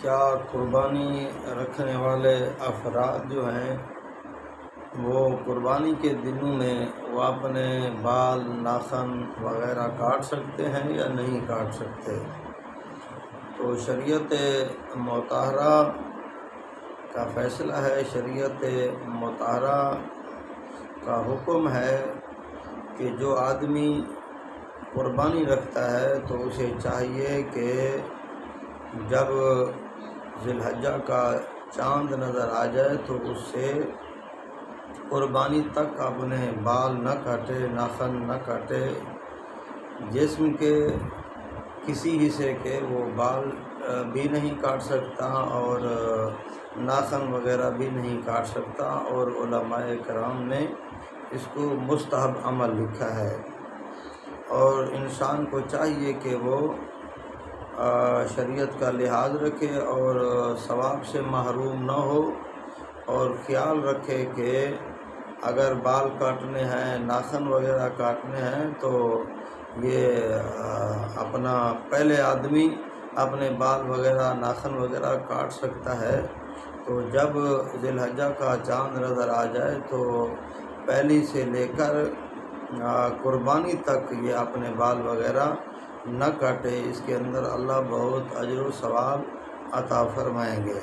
کیا قربانی رکھنے والے افراد جو ہیں وہ قربانی کے دنوں میں وہ اپنے بال ناخن وغیرہ کاٹ سکتے ہیں یا نہیں کاٹ سکتے؟ تو شریعت مطہرہ کا فیصلہ ہے، شریعت مطہرہ کا حکم ہے کہ جو آدمی قربانی رکھتا ہے تو اسے چاہیے کہ جب ذی الحجہ کا چاند نظر آ جائے تو اس سے قربانی تک اپنے بال نہ کاٹے، ناخن نہ کاٹے، جسم کے کسی حصے کے وہ بال بھی نہیں کاٹ سکتا اور ناخن وغیرہ بھی نہیں کاٹ سکتا، اور علماء کرام نے اس کو مستحب عمل لکھا ہے۔ اور انسان کو چاہیے کہ وہ شریعت کا لحاظ رکھے اور ثواب سے محروم نہ ہو، اور خیال رکھے کہ اگر بال کاٹنے ہیں، ناخن وغیرہ کاٹنے ہیں تو یہ اپنا پہلے آدمی اپنے بال وغیرہ ناخن وغیرہ کاٹ سکتا ہے، تو جب ذی الحجہ کا چاند نظر آ جائے تو پہلی سے لے کر قربانی تک یہ اپنے بال وغیرہ نہ کاٹے، اس کے اندر اللہ بہت اجر و ثواب عطا فرمائیں گے۔